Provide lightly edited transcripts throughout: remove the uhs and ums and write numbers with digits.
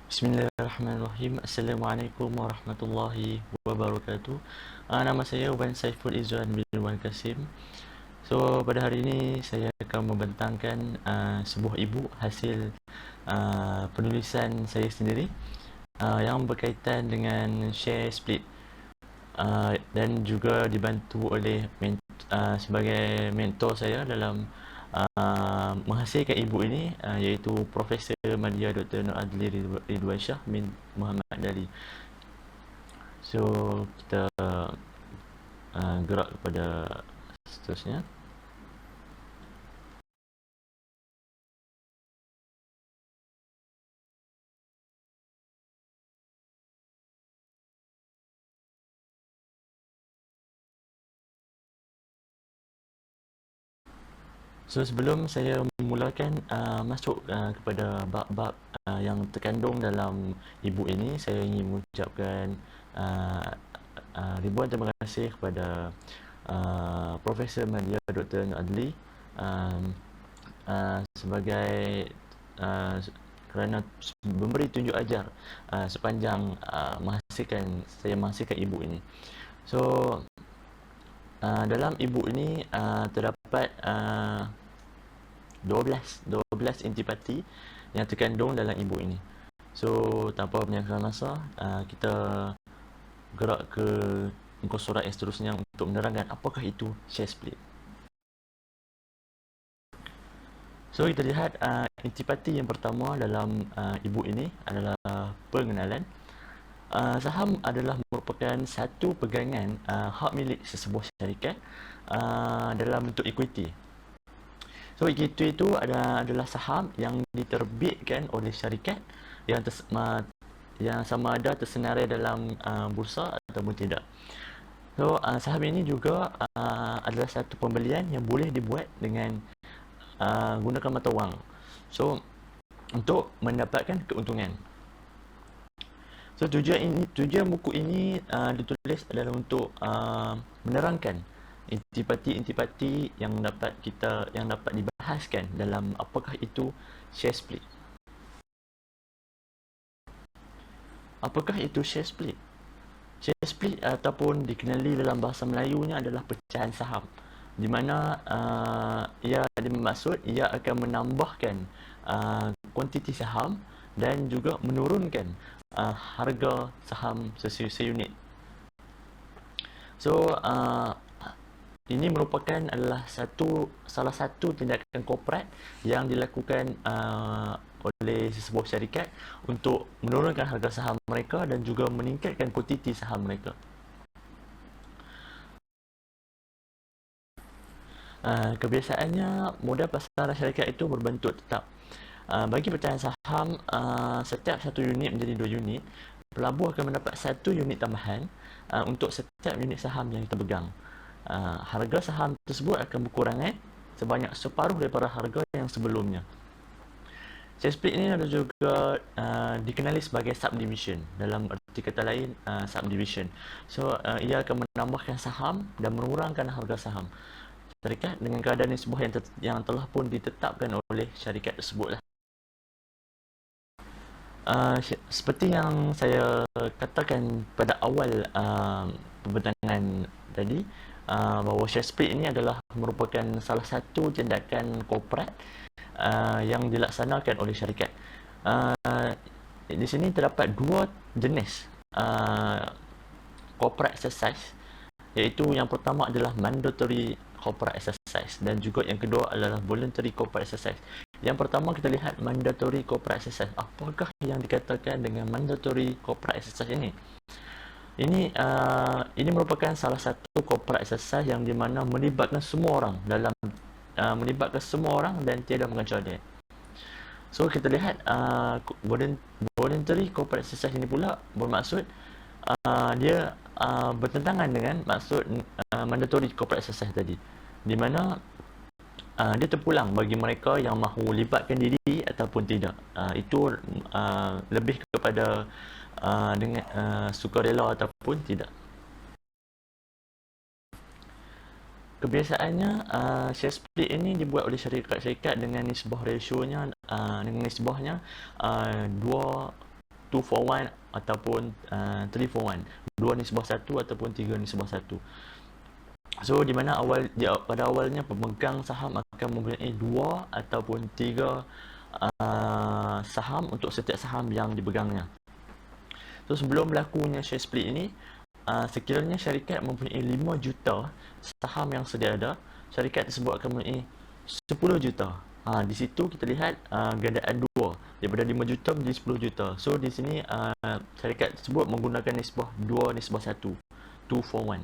Bismillahirrahmanirrahim. Assalamualaikum warahmatullahi wabarakatuh. Nama saya Wan Saiful Izzuan bin Wan Kasim. So, pada hari ini saya akan membentangkan sebuah ibu hasil penulisan saya sendiri yang berkaitan dengan share split, dan juga dibantu oleh sebagai mentor saya dalam menghasilkan ibu ini, iaitu Profesor Madya Dr. Nur Adli Ridwan Shah bin Muhammad Dali. So, kita gerak kepada seterusnya. So, sebelum saya memulakan masuk kepada bab-bab yang terkandung dalam ibu ini, saya ingin mengucapkan ribuan terima kasih kepada Profesor Madya Dr. Nur Adli sebagai kerana memberi tunjuk ajar sepanjang saya menghasilkan ibu ini. So, dalam ibu ini terdapat 12 intipati yang terkandung dalam ibu ini. So, tanpa menyangka masa, kita gerak ke muka surat yang seterusnya untuk menerangkan apakah itu share split. So, kita lihat intipati yang pertama dalam ibu ini adalah pengenalan. Saham adalah merupakan satu pegangan hak milik sesebuah syarikat dalam bentuk equity. So, equity itu adalah saham yang diterbitkan oleh syarikat yang sama ada tersenarai dalam bursa ataupun tidak. So, saham ini juga adalah satu pembelian yang boleh dibuat dengan gunakan mata wang. So, untuk mendapatkan keuntungan. So, tujuan buku ini ditulis adalah untuk menerangkan intipati-intipati yang dapat dibahaskan dalam apakah itu share split. Apakah itu share split? Share split ataupun dikenali dalam bahasa Melayunya adalah pecahan saham, di mana ia bermaksud ia akan menambahkan kuantiti saham dan juga menurunkan harga saham seunit. So, ini merupakan salah satu tindakan korporat yang dilakukan oleh sebuah syarikat untuk menurunkan harga saham mereka dan juga meningkatkan kuantiti saham mereka. Kebiasaannya, modal pasaran syarikat itu berbentuk tetap. Bagi pecahan saham, setiap satu unit menjadi 2 unit, pelabur akan mendapat 1 unit tambahan untuk setiap unit saham yang kita pegang. Harga saham tersebut akan berkurangan sebanyak separuh daripada harga yang sebelumnya. Share split ini ada juga dikenali sebagai subdivision. Dalam arti kata lain, subdivision. So, ia akan menambahkan saham dan mengurangkan harga saham syarikat dengan keadaan nisbah yang telah pun ditetapkan oleh syarikat tersebutlah. Seperti yang saya katakan pada awal pembentangan tadi, bahawa share split ini adalah merupakan salah satu tindakan korporat yang dilaksanakan oleh syarikat. Di sini terdapat 2 jenis corporate exercise, iaitu yang pertama adalah mandatory corporate exercise dan juga yang kedua adalah voluntary corporate exercise. Yang pertama, kita lihat mandatory corporate exercise. Apakah yang dikatakan dengan mandatory corporate exercise ini? Ini merupakan salah satu corporate exercise yang di mana melibatkan semua orang dan tiada mengecualikan. So, kita lihat voluntary corporate exercise ini pula bermaksud dia bertentangan dengan maksud mandatory corporate exercise tadi, di mana dia terpulang bagi mereka yang mahu libatkan diri ataupun tidak. Itu lebih kepada dengan sukarela ataupun tidak. Kebiasaannya, share split ini dibuat oleh syarikat-syarikat dengan nisbah rasionya, dengan nisbahnya 2 2 for 1 ataupun 3 for 1, 2:1 ataupun 3:1. So di mana pada awalnya pemegang saham akan mempunyai 2 ataupun 3 saham untuk setiap saham yang dipegangnya. So sebelum berlakunya share split ini, sekiranya syarikat mempunyai 5 juta saham yang sedia ada, syarikat tersebut akan mempunyai 10 juta. Di situ kita lihat gandaan 2 daripada 5 juta menjadi 10 juta. So di sini syarikat tersebut menggunakan nisbah 2:1, 2 for 1.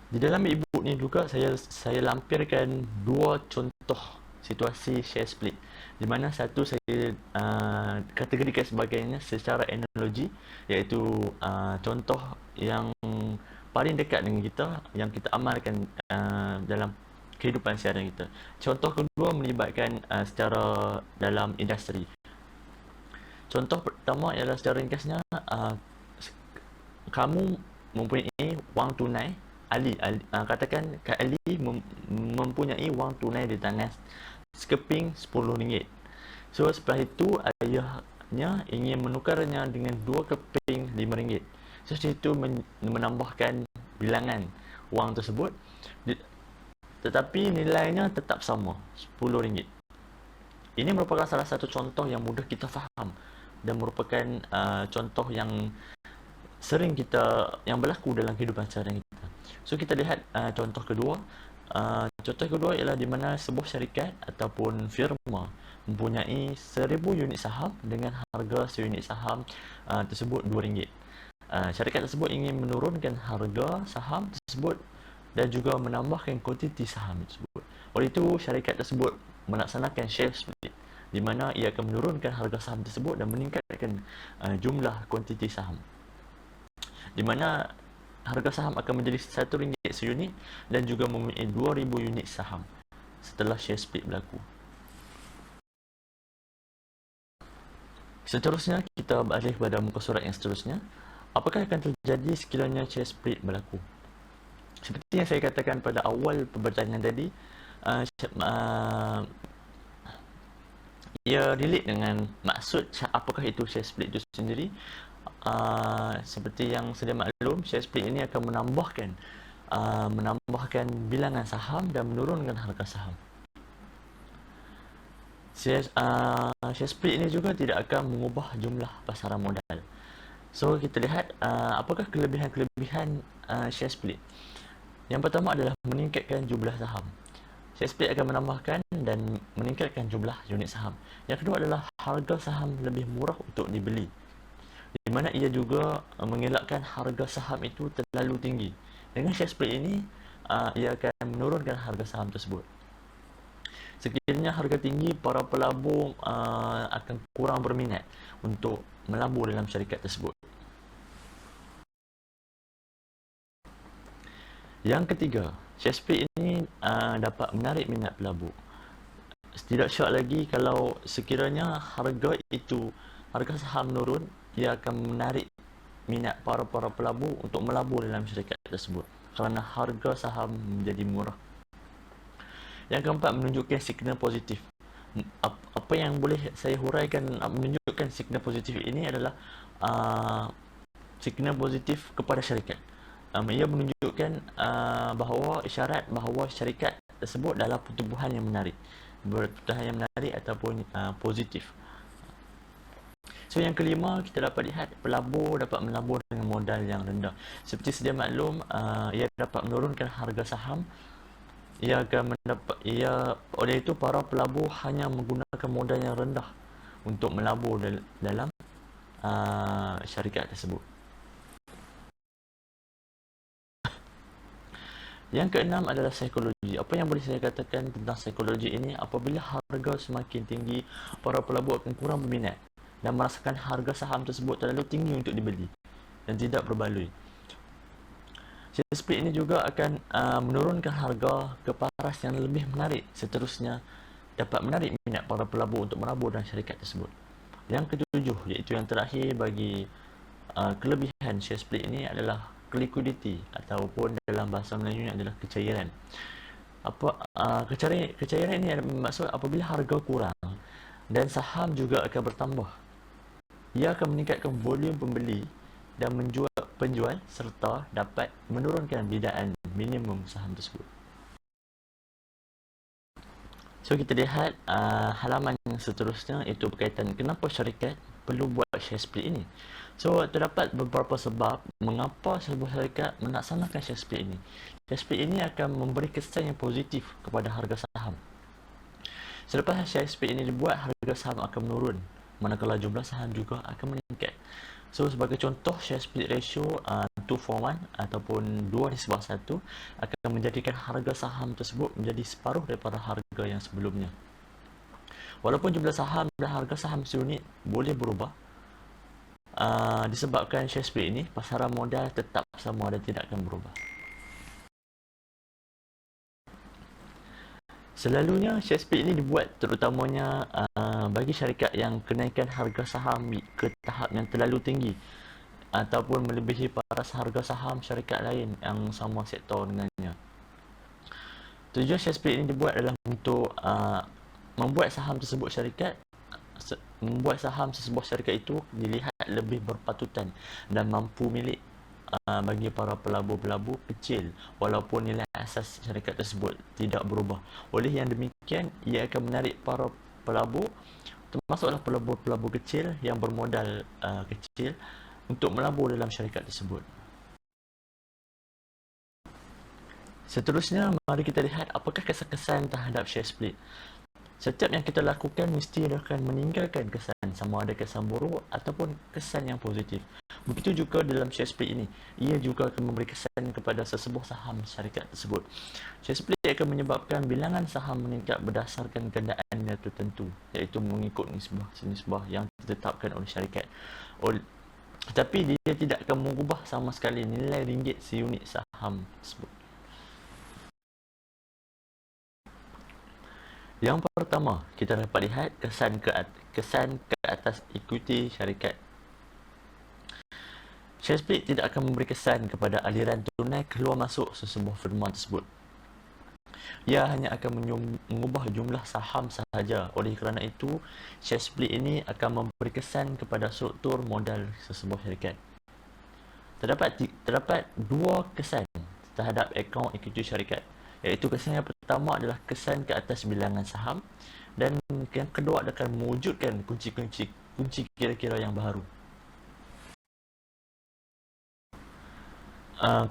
Di dalam ibu ni juga saya lampirkan 2 contoh situasi share split, di mana satu saya kategorikan sebagainya secara analogi, iaitu contoh yang paling dekat dengan kita yang kita amalkan dalam kehidupan seharian kita. Contoh kedua melibatkan secara dalam industri. Contoh pertama ialah secara ringkasnya, kamu mempunyai wang tunai. Katakan Kak Ali mempunyai wang tunai di tangan sekeping RM10. So setelah itu ayahnya ingin menukarnya dengan 2 keping RM5. So situ menambahkan bilangan wang tersebut, tetapi nilainya tetap sama, RM10. Ini merupakan salah satu contoh yang mudah kita faham dan merupakan contoh yang sering yang berlaku dalam kehidupan seharian kita. So kita lihat contoh kedua. Contoh kedua ialah di mana sebuah syarikat ataupun firma mempunyai 1000 unit saham dengan harga seunit saham tersebut RM2. Syarikat tersebut ingin menurunkan harga saham tersebut dan juga menambahkan kuantiti saham tersebut. Oleh itu, syarikat tersebut melaksanakan share split, di mana ia akan menurunkan harga saham tersebut dan meningkatkan jumlah kuantiti saham, di mana harga saham akan menjadi RM1 seunit dan juga mempunyai 2000 unit saham setelah share split berlaku. Seterusnya, kita beralih pada muka surat yang seterusnya. Apakah akan terjadi sekiranya share split berlaku? Seperti yang saya katakan pada awal pembacaan tadi, ia relate dengan maksud apakah itu share split itu sendiri. Seperti yang sedia maklum, share split ini akan menambahkan bilangan saham dan menurunkan harga saham. Share split ini juga tidak akan mengubah jumlah pasaran modal. So kita lihat apakah kelebihan-kelebihan share split. Yang pertama adalah meningkatkan jumlah saham. Share split akan menambahkan dan meningkatkan jumlah unit saham. Yang kedua adalah harga saham lebih murah untuk dibeli, di mana ia juga mengelakkan harga saham itu terlalu tinggi. Dengan share split ini, ia akan menurunkan harga saham tersebut. Sekiranya harga tinggi, para pelabur akan kurang berminat untuk melabur dalam syarikat tersebut. Yang ketiga, share split ini dapat menarik minat pelabur. Tidak syak lagi kalau sekiranya harga saham menurun, ia akan menarik minat para pelabur untuk melabur dalam syarikat tersebut kerana harga saham menjadi murah. Yang keempat, menunjukkan signal positif. Apa yang boleh saya huraikan menunjukkan signal positif ini adalah signal positif kepada syarikat. Ia menunjukkan isyarat bahawa syarikat tersebut dalam pertumbuhan yang menarik, ataupun positif. So yang kelima, kita dapat lihat pelabur dapat melabur dengan modal yang rendah. Seperti sedia maklum, ia dapat menurunkan harga saham. Oleh itu para pelabur hanya menggunakan modal yang rendah untuk melabur dalam syarikat tersebut. Yang keenam adalah psikologi. Apa yang boleh saya katakan tentang psikologi ini? Apabila harga semakin tinggi, para pelabur akan kurang berminat dan merasakan harga saham tersebut terlalu tinggi untuk dibeli dan tidak berbaloi. Share split ini juga akan menurunkan harga ke paras yang lebih menarik. Seterusnya, dapat menarik minat para pelabur untuk melabur dalam syarikat tersebut. Yang ketujuh, iaitu yang terakhir bagi kelebihan share split ini adalah liquidity, ataupun dalam bahasa Melayu adalah kecairan. Kecairan ini maksud apabila harga kurang, dan saham juga akan bertambah. Ia akan meningkatkan volume pembeli dan penjual serta dapat menurunkan bidaan minimum saham tersebut. So kita lihat halaman yang seterusnya, iaitu berkaitan kenapa syarikat perlu buat share split ini. So terdapat beberapa sebab mengapa sebuah syarikat melaksanakan share split ini. Share split ini akan memberi kesan yang positif kepada harga saham. Selepas share split ini dibuat, harga saham akan menurun, manakala jumlah saham juga akan meningkat. So sebagai contoh, share split ratio 2:1 ataupun 2:1 akan menjadikan harga saham tersebut menjadi separuh daripada harga yang sebelumnya. Walaupun jumlah saham dan harga saham seunit boleh berubah, disebabkan share split ini, pasaran modal tetap sama dan tidak akan berubah. Selalunya share split ini dibuat terutamanya bagi syarikat yang kenaikan harga saham ke tahap yang terlalu tinggi ataupun melebihi paras harga saham syarikat lain yang sama sektor dengannya. Tujuan share split ini dibuat adalah untuk membuat saham tersebut sebuah syarikat itu dilihat lebih berpatutan dan mampu milik bagi para pelabur-pelabur kecil, walaupun nilai asas syarikat tersebut tidak berubah. Oleh yang demikian, ia akan menarik para pelabur, termasuklah pelabur-pelabur kecil yang bermodal kecil, untuk melabur dalam syarikat tersebut. Seterusnya, mari kita lihat apakah kesan-kesan terhadap share split. Setiap yang kita lakukan mesti akan meninggalkan kesan, sama ada kesan buruk ataupun kesan yang positif. Begitu juga dalam share split ini, ia juga akan memberi kesan kepada sesebuah saham syarikat tersebut. Share split akan menyebabkan bilangan saham meningkat berdasarkan keadaan yang tertentu, iaitu mengikut nisbah yang ditetapkan oleh syarikat. Tetapi dia tidak akan mengubah sama sekali nilai ringgit seunit saham tersebut. Yang pertama, kita dapat lihat kesan ke atas ekuiti syarikat. Share split tidak akan memberi kesan kepada aliran tunai keluar masuk sesebuah firma tersebut. Ia hanya akan mengubah jumlah saham sahaja. Oleh kerana itu, share split ini akan memberi kesan kepada struktur modal sesebuah syarikat. Terdapat dua kesan terhadap akaun ekuiti syarikat, iaitu kesan yang pertama adalah kesan ke atas bilangan saham, dan yang kedua akan mewujudkan kunci kira-kira yang baru.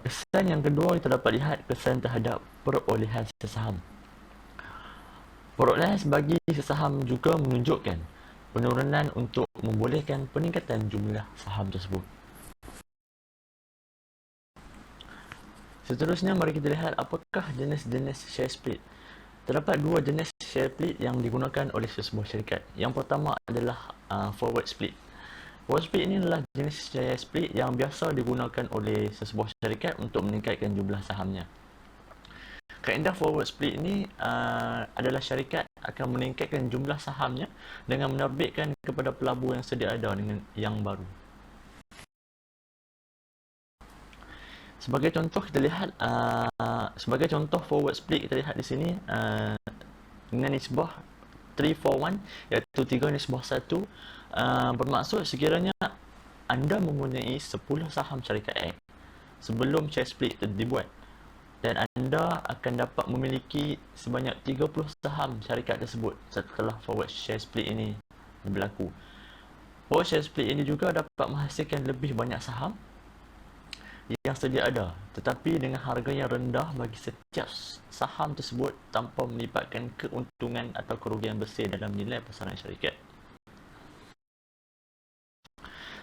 Kesan yang kedua kita dapat lihat kesan terhadap perolehan sesaham. Perolehan bagi sesaham juga menunjukkan penurunan untuk membolehkan peningkatan jumlah saham tersebut. Seterusnya, mari kita lihat apakah jenis-jenis share split. Terdapat dua jenis share split yang digunakan oleh sesebuah syarikat. Yang pertama adalah forward split. Forward split ini adalah jenis share split yang biasa digunakan oleh sesebuah syarikat untuk meningkatkan jumlah sahamnya. Kaedah forward split ini adalah syarikat akan meningkatkan jumlah sahamnya dengan menerbitkan kepada pelabur yang sedia ada dengan yang baru. Sebagai contoh kita lihat sebagai contoh forward split, kita lihat di sini dengan nisbah 3:1, iaitu 3:1, bermaksud sekiranya anda mempunyai 10 saham syarikat X sebelum share split itu dibuat, dan anda akan dapat memiliki sebanyak 30 saham syarikat tersebut setelah forward share split ini berlaku. Forward share split ini juga dapat menghasilkan lebih banyak saham yang sedia ada, tetapi dengan harga yang rendah bagi setiap saham tersebut tanpa melibatkan keuntungan atau kerugian bersih dalam nilai pasaran syarikat.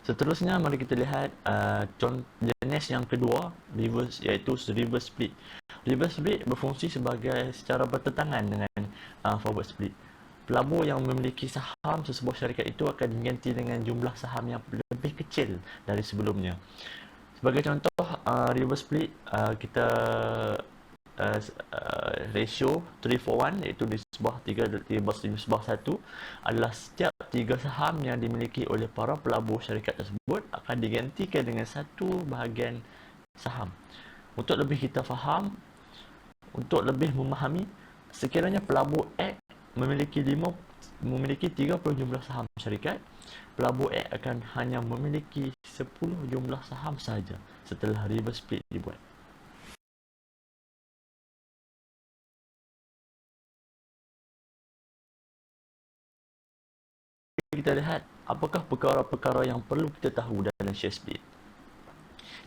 Seterusnya, mari kita lihat jenis yang kedua, iaitu reverse split. Reverse split berfungsi secara bertentangan dengan forward split. Pelabur yang memiliki saham sesebuah syarikat itu akan diganti dengan jumlah saham yang lebih kecil dari sebelumnya. Sebagai contoh, reverse split, kita ratio 3:1, iaitu nisbah 3:1 adalah setiap 3 saham yang dimiliki oleh para pelabur syarikat tersebut akan digantikan dengan 1 bahagian saham. Untuk lebih kita faham, untuk lebih memahami, sekiranya pelabur X memiliki memiliki 30 jumlah saham syarikat, pelabur X akan hanya memiliki 10 jumlah saham sahaja setelah reverse split dibuat. Kita lihat apakah perkara-perkara yang perlu kita tahu dalam share split.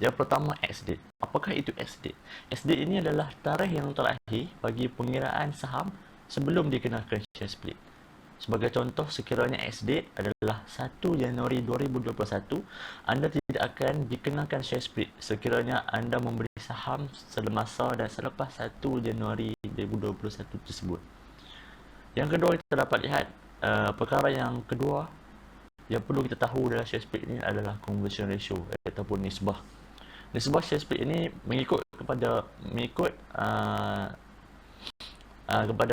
Yang pertama, ex-date. Apakah itu ex-date? Ex-date ini adalah tarikh yang terakhir bagi pengiraan saham sebelum dikenakan share split. Sebagai contoh, sekiranya ex-date adalah 1 Januari 2021, anda tidak akan dikenakan share split sekiranya anda membeli saham semasa dan selepas 1 Januari 2021 tersebut. Yang kedua, kita dapat lihat perkara yang kedua yang perlu kita tahu dalam share split ini adalah conversion ratio ataupun nisbah. Nisbah share split ini mengikut kepada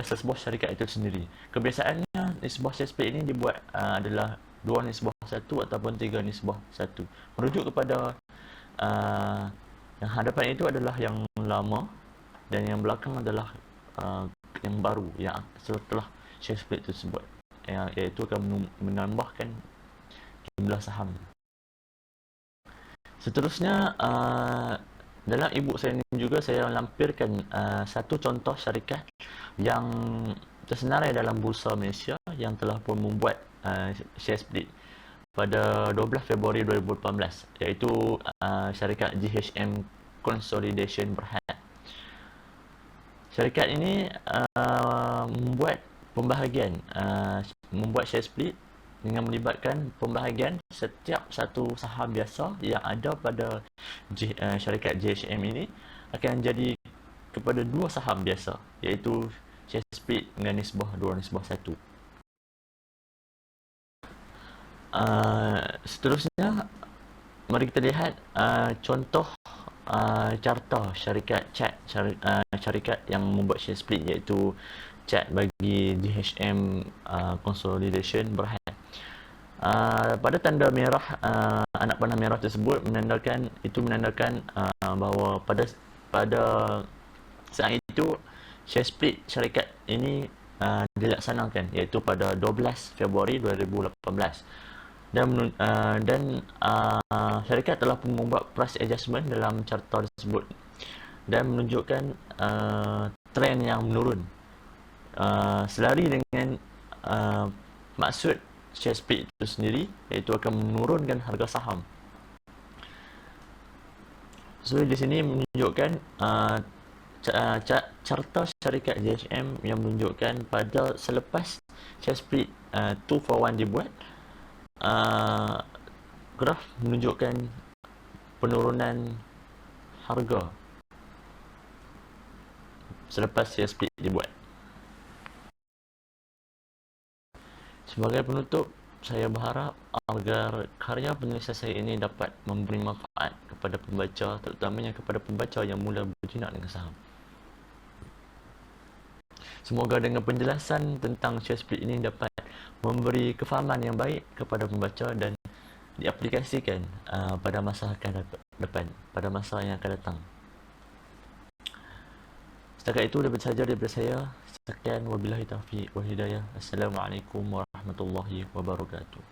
sesebuah syarikat itu sendiri. Kebiasaannya nisbah share split ini dibuat adalah 2 nisbah 1 ataupun 3 nisbah 1. Merujuk kepada yang hadapan itu adalah yang lama dan yang belakang adalah yang baru yang setelah share split tersebut, iaitu akan menambahkan jumlah saham. Seterusnya, dalam e-book saya ini juga saya lampirkan satu contoh syarikat yang tersenarai dalam Bursa Malaysia yang telah pun membuat share split pada 12 Februari 2018, iaitu syarikat GHM Consolidation Berhad. Syarikat ini membuat pembahagian, membuat share split dengan melibatkan pembahagian setiap satu saham biasa yang ada pada syarikat GHM ini akan jadi kepada 2 saham biasa, iaitu share split dengan nisbah 2:1. Seterusnya, mari kita lihat contoh carta syarikat CHAT, syarikat yang membuat share split, iaitu CHAT bagi GHM Consolidation Berhad. Pada tanda merah, anak panah merah tersebut menandakan bahawa pada saat itu share split syarikat ini dilaksanakan, iaitu pada 12 Februari 2018. Dan syarikat telah pun membuat price adjustment dalam carta tersebut dan menunjukkan trend yang menurun selari dengan maksud share split itu sendiri, iaitu akan menurunkan harga saham. So di sini menunjukkan carta syarikat GHM yang menunjukkan pada selepas share split 2 for 1 dibuat, graf menunjukkan penurunan harga selepas share split dibuat. Sebagai penutup, saya berharap agar karya penulisan saya ini dapat memberi manfaat kepada pembaca, terutamanya kepada pembaca yang mula berjinak dengan saham. Semoga dengan penjelasan tentang share split ini dapat memberi kefahaman yang baik kepada pembaca dan diaplikasikan pada masa akan depan, pada masa yang akan datang. Setakat itu dapat saja daripada saya. Sekian, wabillahi taufiq wal hidayah. Assalamualaikum warahmatullahi wabarakatuh.